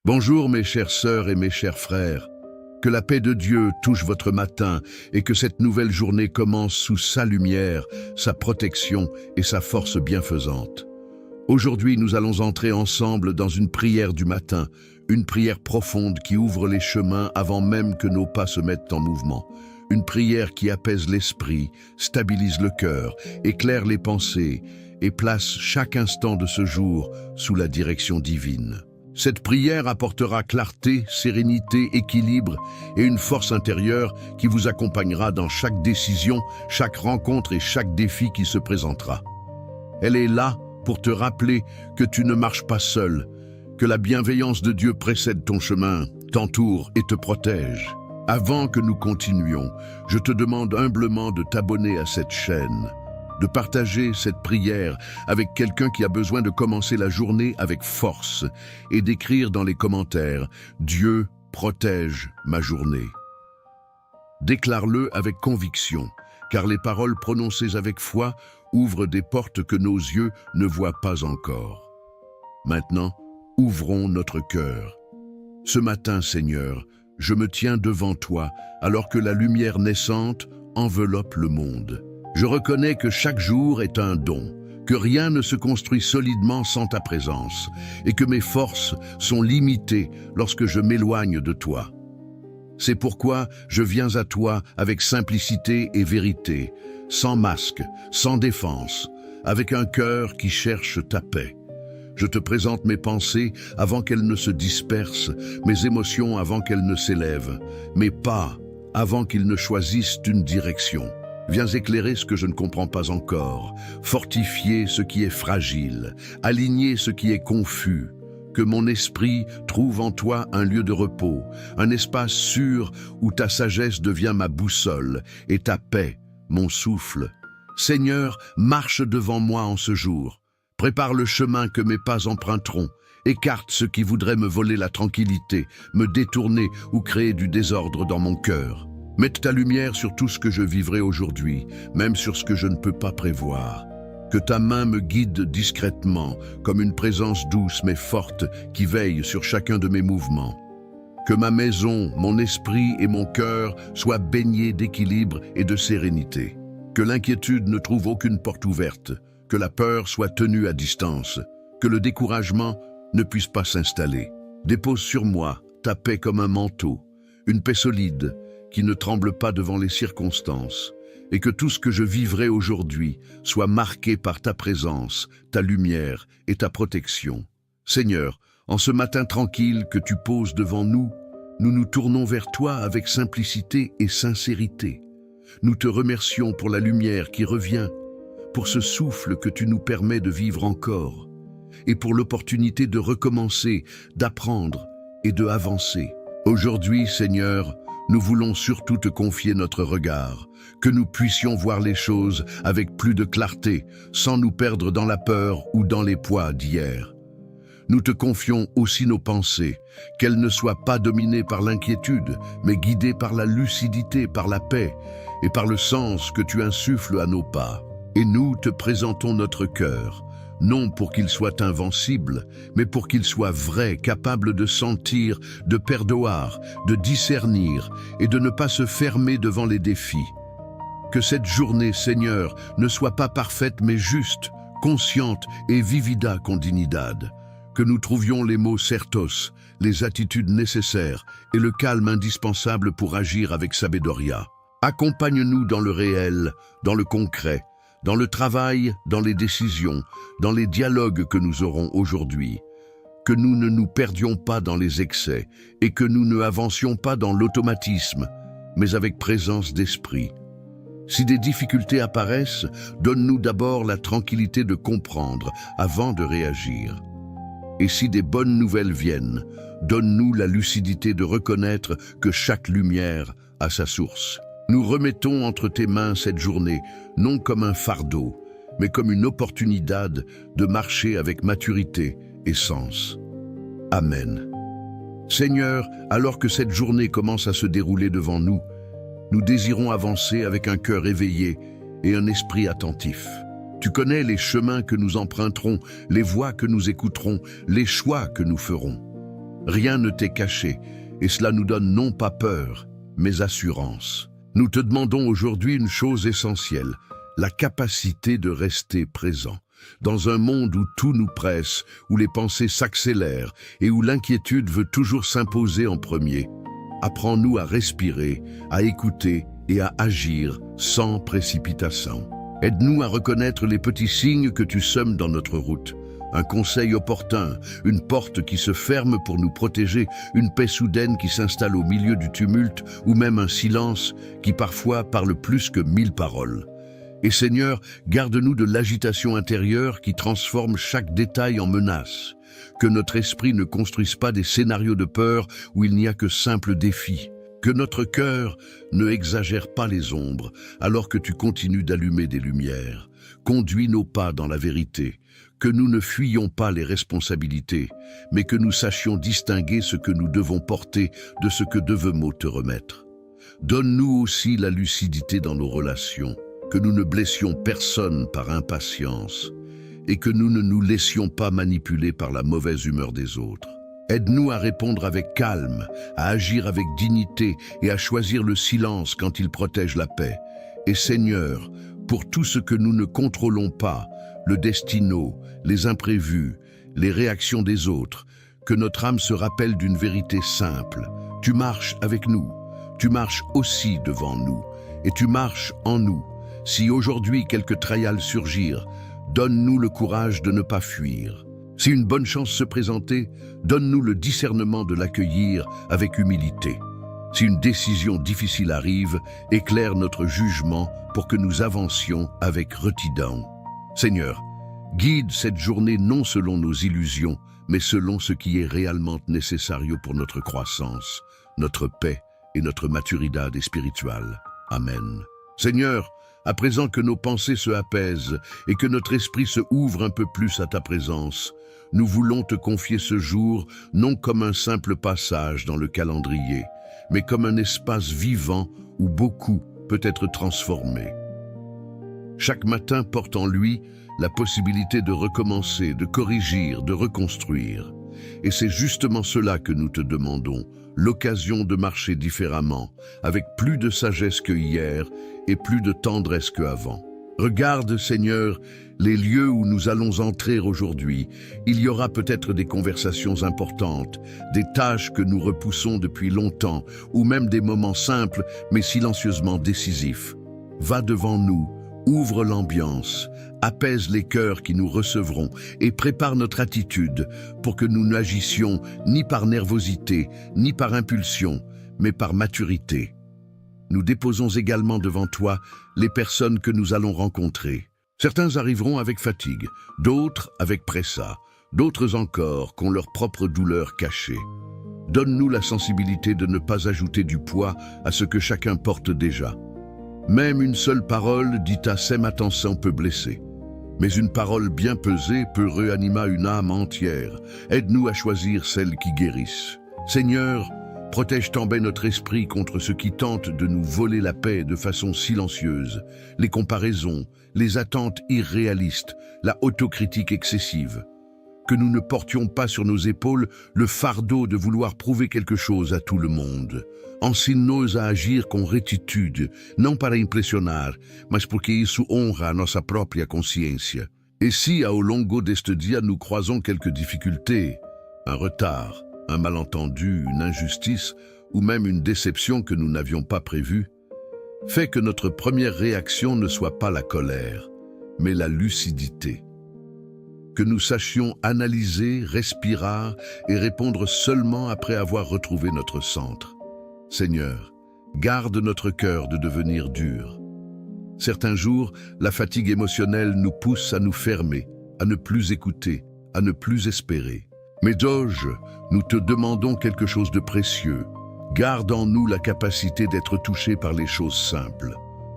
Bonjour mes chères sœurs et mes chers frères. Que la paix de Dieu touche votre matin et que cette nouvelle journée commence sous sa lumière, sa protection et sa force bienfaisante. Aujourd'hui, nous allons entrer ensemble dans une prière du matin, une prière profonde qui ouvre les chemins avant même que nos pas se mettent en mouvement. Une prière qui apaise l'esprit, stabilise le cœur, éclaire les pensées et place chaque instant de ce jour sous la direction divine. Cette prière apportera clarté, sérénité, équilibre et une force intérieure qui vous accompagnera dans chaque décision, chaque rencontre et chaque défi qui se présentera. Elle est là pour te rappeler que tu ne marches pas seul, que la bienveillance de Dieu précède ton chemin, t'entoure et te protège. Avant que nous continuions, je te demande humblement de t'abonner à cette chaîne, de partager cette prière avec quelqu'un qui a besoin de commencer la journée avec force et d'écrire dans les commentaires « Dieu protège ma journée ». Déclare-le avec conviction, car les paroles prononcées avec foi ouvrent des portes que nos yeux ne voient pas encore. Maintenant, ouvrons notre cœur. Ce matin, Seigneur, je me tiens devant toi alors que la lumière naissante enveloppe le monde. Je reconnais que chaque jour est un don, que rien ne se construit solidement sans ta présence et que mes forces sont limitées lorsque je m'éloigne de toi. C'est pourquoi je viens à toi avec simplicité et vérité, sans masque, sans défense, avec un cœur qui cherche ta paix. Je te présente mes pensées avant qu'elles ne se dispersent, mes émotions avant qu'elles ne s'élèvent, mes pas avant qu'ils ne choisissent une direction. Viens éclairer ce que je ne comprends pas encore, fortifier ce qui est fragile, aligner ce qui est confus. Que mon esprit trouve en toi un lieu de repos, un espace sûr où ta sagesse devient ma boussole et ta paix, mon souffle. Seigneur, marche devant moi en ce jour. Prépare le chemin que mes pas emprunteront. Écarte ceux qui voudraient me voler la tranquillité, me détourner ou créer du désordre dans mon cœur. Mette ta lumière sur tout ce que je vivrai aujourd'hui, même sur ce que je ne peux pas prévoir. Que ta main me guide discrètement, comme une présence douce mais forte qui veille sur chacun de mes mouvements. Que ma maison, mon esprit et mon cœur soient baignés d'équilibre et de sérénité. Que l'inquiétude ne trouve aucune porte ouverte, que la peur soit tenue à distance, que le découragement ne puisse pas s'installer. Dépose sur moi ta paix comme un manteau, une paix solide, qui ne tremble pas devant les circonstances, et que tout ce que je vivrai aujourd'hui soit marqué par ta présence, ta lumière et ta protection. Seigneur, en ce matin tranquille que tu poses devant nous, nous nous tournons vers toi avec simplicité et sincérité. Nous te remercions pour la lumière qui revient, pour ce souffle que tu nous permets de vivre encore, et pour l'opportunité de recommencer, d'apprendre et de avancer. Aujourd'hui, Seigneur, nous voulons surtout te confier notre regard, que nous puissions voir les choses avec plus de clarté, sans nous perdre dans la peur ou dans les poids d'hier. Nous te confions aussi nos pensées, qu'elles ne soient pas dominées par l'inquiétude, mais guidées par la lucidité, par la paix et par le sens que tu insuffles à nos pas. Et nous te présentons notre cœur, non pour qu'il soit invincible, mais pour qu'il soit vrai, capable de sentir, de perdoir, de discernir et de ne pas se fermer devant les défis. Que cette journée, Seigneur, ne soit pas parfaite mais juste, consciente et vivida con dignidad. Que nous trouvions les mots certos, les attitudes nécessaires et le calme indispensable pour agir avec sabedoria. Accompagne-nous dans le réel, dans le concret, dans le travail, dans les décisions, dans les dialogues que nous aurons aujourd'hui. Que nous ne nous perdions pas dans les excès et que nous ne avancions pas dans l'automatisme, mais avec présence d'esprit. Si des difficultés apparaissent, donne-nous d'abord la tranquillité de comprendre avant de réagir. Et si des bonnes nouvelles viennent, donne-nous la lucidité de reconnaître que chaque lumière a sa source. Nous remettons entre tes mains cette journée, non comme un fardeau, mais comme une opportunité de marcher avec maturité et sens. Amen. Seigneur, alors que cette journée commence à se dérouler devant nous, nous désirons avancer avec un cœur éveillé et un esprit attentif. Tu connais les chemins que nous emprunterons, les voies que nous écouterons, les choix que nous ferons. Rien ne t'est caché, et cela nous donne non pas peur, mais assurance. Nous te demandons aujourd'hui une chose essentielle, la capacité de rester présent. Dans un monde où tout nous presse, où les pensées s'accélèrent et où l'inquiétude veut toujours s'imposer en premier, apprends-nous à respirer, à écouter et à agir sans précipitation. Aide-nous à reconnaître les petits signes que tu sèmes dans notre route. Un conseil opportun, une porte qui se ferme pour nous protéger, une paix soudaine qui s'installe au milieu du tumulte, ou même un silence qui parfois parle plus que 1000 paroles. Et Seigneur, garde-nous de l'agitation intérieure qui transforme chaque détail en menace. Que notre esprit ne construise pas des scénarios de peur où il n'y a que simples défis. Que notre cœur ne exagère pas les ombres alors que tu continues d'allumer des lumières. Conduis nos pas dans la vérité. Que nous ne fuyions pas les responsabilités, mais que nous sachions distinguer ce que nous devons porter de ce que devons te remettre. Donne-nous aussi la lucidité dans nos relations, que nous ne blessions personne par impatience et que nous ne nous laissions pas manipuler par la mauvaise humeur des autres. Aide-nous à répondre avec calme, à agir avec dignité et à choisir le silence quand il protège la paix. Et Seigneur, pour tout ce que nous ne contrôlons pas, le destino, les imprévus, les réactions des autres, que notre âme se rappelle d'une vérité simple. Tu marches avec nous, tu marches aussi devant nous, et tu marches en nous. Si aujourd'hui quelques trials surgirent, donne-nous le courage de ne pas fuir. Si une bonne chance se présentait, donne-nous le discernement de l'accueillir avec humilité. Si une décision difficile arrive, éclaire notre jugement pour que nous avancions avec retidant. Seigneur, guide cette journée non selon nos illusions, mais selon ce qui est réellement nécessaire pour notre croissance, notre paix et notre maturidad spirituelle. Amen. Seigneur, à présent que nos pensées se apaisent et que notre esprit se ouvre un peu plus à ta présence, nous voulons te confier ce jour non comme un simple passage dans le calendrier, mais comme un espace vivant où beaucoup peut être transformé. Chaque matin porte en lui la possibilité de recommencer, de corriger, de reconstruire. Et c'est justement cela que nous te demandons, l'occasion de marcher différemment, avec plus de sagesse que hier et plus de tendresse qu'avant. Regarde, Seigneur, les lieux où nous allons entrer aujourd'hui. Il y aura peut-être des conversations importantes, des tâches que nous repoussons depuis longtemps, ou même des moments simples mais silencieusement décisifs. Va devant nous, ouvre l'ambiance, apaise les cœurs qui nous recevront et prépare notre attitude pour que nous n'agissions ni par nervosité, ni par impulsion, mais par maturité. Nous déposons également devant toi les personnes que nous allons rencontrer. Certains arriveront avec fatigue, d'autres avec pressa, d'autres encore qu'ont leur propre douleur cachée. Donne-nous la sensibilité de ne pas ajouter du poids à ce que chacun porte déjà. Même une seule parole dite à sem attention peut blesser. Mais une parole bien pesée peut réanimer une âme entière. Aide-nous à choisir celles qui guérissent. Seigneur, protège tant bien notre esprit contre ceux qui tentent de nous voler la paix de façon silencieuse, les comparaisons, les attentes irréalistes, la autocritique excessive. Que nous ne portions pas sur nos épaules le fardeau de vouloir prouver quelque chose à tout le monde. Enseigne-nous à agir con retitude, non para impressionar, mas porque isso honra a nossa própria consciência. Et si, ao longo deste dia, nous croisons quelques difficultés, un retard, un malentendu, une injustice ou même une déception que nous n'avions pas prévue, fais que notre première réaction ne soit pas la colère, mais la lucidité. Que nous sachions analyser, respirer et répondre seulement après avoir retrouvé notre centre. Seigneur, garde notre cœur de devenir dur. Certains jours, la fatigue émotionnelle nous pousse à nous fermer, à ne plus écouter, à ne plus espérer. Mais Doge, nous te demandons quelque chose de précieux. Garde en nous la capacité d'être touchés par les choses simples.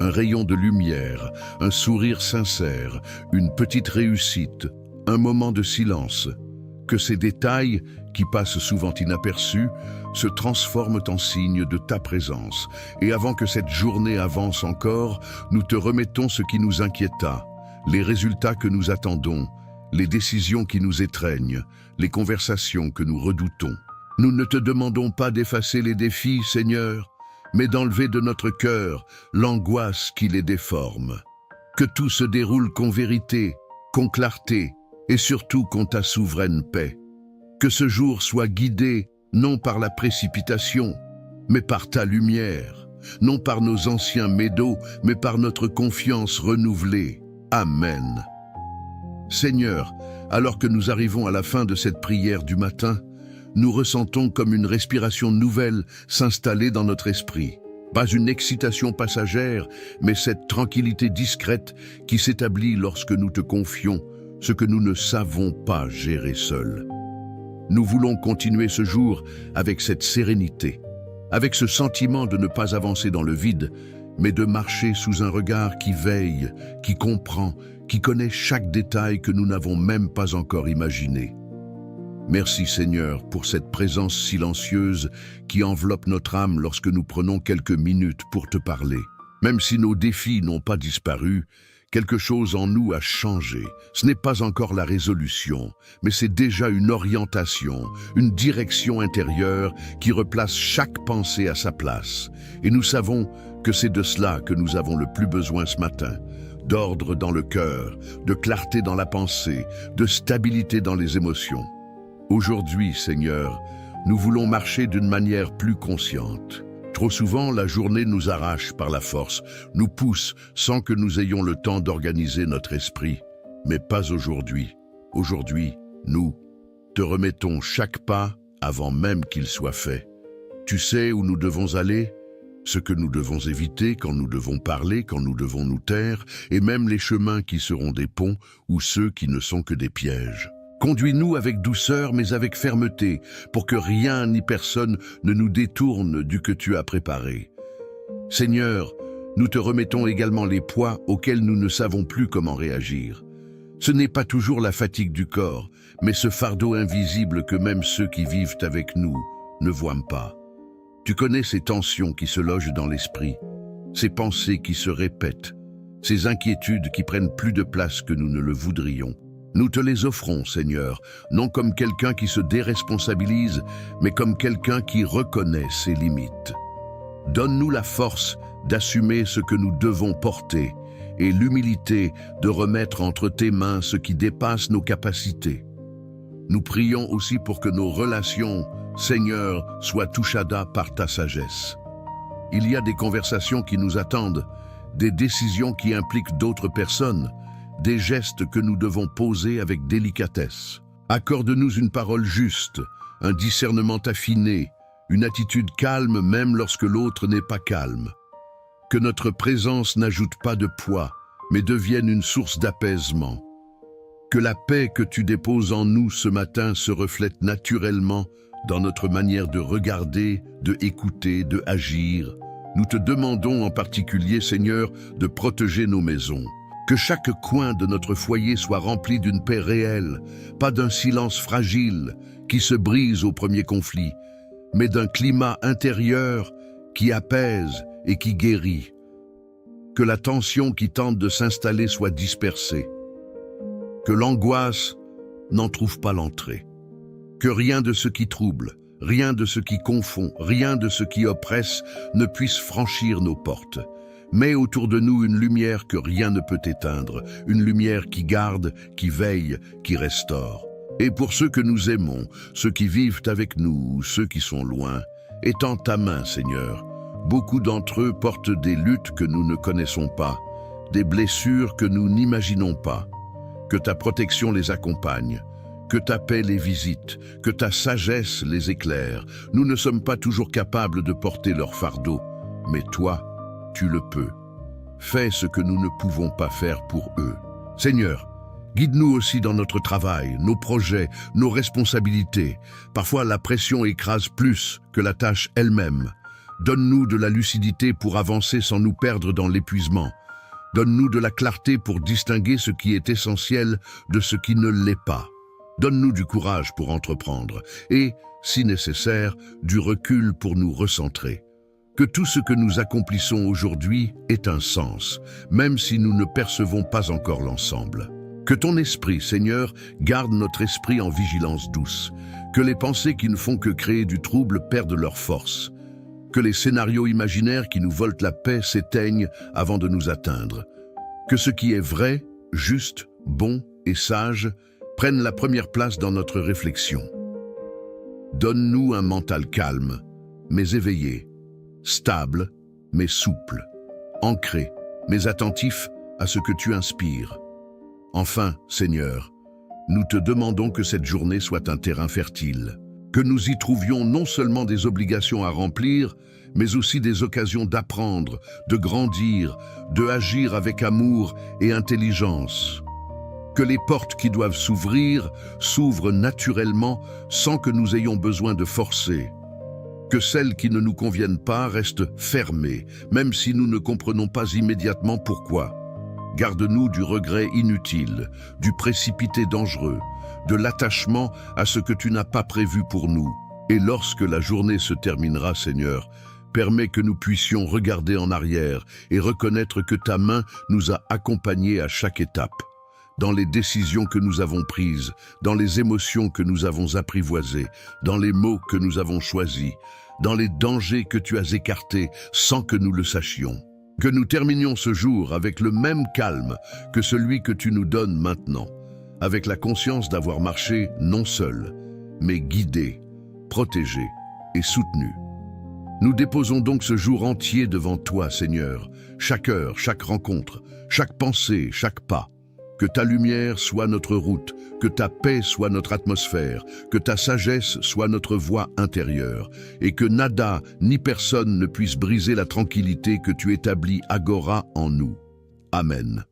Un rayon de lumière, un sourire sincère, une petite réussite, un moment de silence. Que ces détails, qui passent souvent inaperçus, se transforment en signes de ta présence. Et avant que cette journée avance encore, nous te remettons ce qui nous inquiéta, les résultats que nous attendons, les décisions qui nous étreignent, les conversations que nous redoutons. Nous ne te demandons pas d'effacer les défis, Seigneur, mais d'enlever de notre cœur l'angoisse qui les déforme. Que tout se déroule qu'en vérité, qu'en clarté, et surtout qu'en ta souveraine paix. Que ce jour soit guidé non par la précipitation, mais par ta lumière, non par nos anciens médots, mais par notre confiance renouvelée. Amen. Seigneur, alors que nous arrivons à la fin de cette prière du matin, nous ressentons comme une respiration nouvelle s'installer dans notre esprit. Pas une excitation passagère, mais cette tranquillité discrète qui s'établit lorsque nous te confions ce que nous ne savons pas gérer seuls. Nous voulons continuer ce jour avec cette sérénité, avec ce sentiment de ne pas avancer dans le vide, mais de marcher sous un regard qui veille, qui comprend, qui connaît chaque détail que nous n'avons même pas encore imaginé. Merci Seigneur pour cette présence silencieuse qui enveloppe notre âme lorsque nous prenons quelques minutes pour te parler. Même si nos défis n'ont pas disparu, quelque chose en nous a changé. Ce n'est pas encore la résolution, mais c'est déjà une orientation, une direction intérieure qui replace chaque pensée à sa place. Et nous savons que c'est de cela que nous avons le plus besoin ce matin. D'ordre dans le cœur, de clarté dans la pensée, de stabilité dans les émotions. Aujourd'hui, Seigneur, nous voulons marcher d'une manière plus consciente. Trop souvent, la journée nous arrache par la force, nous pousse sans que nous ayons le temps d'organiser notre esprit. Mais pas aujourd'hui. Aujourd'hui, nous te remettons chaque pas avant même qu'il soit fait. Tu sais où nous devons aller, ce que nous devons éviter, quand nous devons parler, quand nous devons nous taire, et même les chemins qui seront des ponts ou ceux qui ne sont que des pièges. Conduis-nous avec douceur mais avec fermeté, pour que rien ni personne ne nous détourne du que tu as préparé. Seigneur, nous te remettons également les poids auxquels nous ne savons plus comment réagir. Ce n'est pas toujours la fatigue du corps, mais ce fardeau invisible que même ceux qui vivent avec nous ne voient pas. Tu connais ces tensions qui se logent dans l'esprit, ces pensées qui se répètent, ces inquiétudes qui prennent plus de place que nous ne le voudrions. Nous te les offrons, Seigneur, non comme quelqu'un qui se déresponsabilise, mais comme quelqu'un qui reconnaît ses limites. Donne-nous la force d'assumer ce que nous devons porter et l'humilité de remettre entre tes mains ce qui dépasse nos capacités. Nous prions aussi pour que nos relations, Seigneur, soient touchadas par ta sagesse. Il y a des conversations qui nous attendent, des décisions qui impliquent d'autres personnes, des gestes que nous devons poser avec délicatesse. Accorde-nous une parole juste, un discernement affiné, une attitude calme même lorsque l'autre n'est pas calme. Que notre présence n'ajoute pas de poids, mais devienne une source d'apaisement. Que la paix que tu déposes en nous ce matin se reflète naturellement dans notre manière de regarder, de écouter, de agir. Nous te demandons en particulier, Seigneur, de protéger nos maisons. Que chaque coin de notre foyer soit rempli d'une paix réelle, pas d'un silence fragile qui se brise au premier conflit, mais d'un climat intérieur qui apaise et qui guérit. Que la tension qui tente de s'installer soit dispersée. Que l'angoisse n'en trouve pas l'entrée. Que rien de ce qui trouble, rien de ce qui confond, rien de ce qui oppresse ne puisse franchir nos portes. Mets autour de nous une lumière que rien ne peut éteindre, une lumière qui garde, qui veille, qui restaure. Et pour ceux que nous aimons, ceux qui vivent avec nous ou ceux qui sont loin, étends ta main, Seigneur. Beaucoup d'entre eux portent des luttes que nous ne connaissons pas, des blessures que nous n'imaginons pas. Que ta protection les accompagne, que ta paix les visite, que ta sagesse les éclaire. Nous ne sommes pas toujours capables de porter leur fardeau, mais toi, tu le peux. Fais ce que nous ne pouvons pas faire pour eux. Seigneur, guide-nous aussi dans notre travail, nos projets, nos responsabilités. Parfois, la pression écrase plus que la tâche elle-même. Donne-nous de la lucidité pour avancer sans nous perdre dans l'épuisement. Donne-nous de la clarté pour distinguer ce qui est essentiel de ce qui ne l'est pas. Donne-nous du courage pour entreprendre et, si nécessaire, du recul pour nous recentrer. Que tout ce que nous accomplissons aujourd'hui ait un sens, même si nous ne percevons pas encore l'ensemble. Que ton esprit, Seigneur, garde notre esprit en vigilance douce. Que les pensées qui ne font que créer du trouble perdent leur force. Que les scénarios imaginaires qui nous volent la paix s'éteignent avant de nous atteindre. Que ce qui est vrai, juste, bon et sage prenne la première place dans notre réflexion. Donne-nous un mental calme, mais éveillé, stable, mais souple, ancré, mais attentif à ce que tu inspires. Enfin, Seigneur, nous te demandons que cette journée soit un terrain fertile, que nous y trouvions non seulement des obligations à remplir, mais aussi des occasions d'apprendre, de grandir, de agir avec amour et intelligence. Que les portes qui doivent s'ouvrir s'ouvrent naturellement sans que nous ayons besoin de forcer. Que celles qui ne nous conviennent pas restent fermées, même si nous ne comprenons pas immédiatement pourquoi. Garde-nous du regret inutile, du précipité dangereux, de l'attachement à ce que tu n'as pas prévu pour nous. Et lorsque la journée se terminera, Seigneur, permets que nous puissions regarder en arrière et reconnaître que ta main nous a accompagnés à chaque étape. Dans les décisions que nous avons prises, dans les émotions que nous avons apprivoisées, dans les mots que nous avons choisis, dans les dangers que tu as écartés sans que nous le sachions. Que nous terminions ce jour avec le même calme que celui que tu nous donnes maintenant, avec la conscience d'avoir marché non seul, mais guidé, protégé et soutenu. Nous déposons donc ce jour entier devant toi, Seigneur, chaque heure, chaque rencontre, chaque pensée, chaque pas. Que ta lumière soit notre route, que ta paix soit notre atmosphère, que ta sagesse soit notre voie intérieure, et que nada ni personne ne puisse briser la tranquillité que tu établis agora en nous. Amen.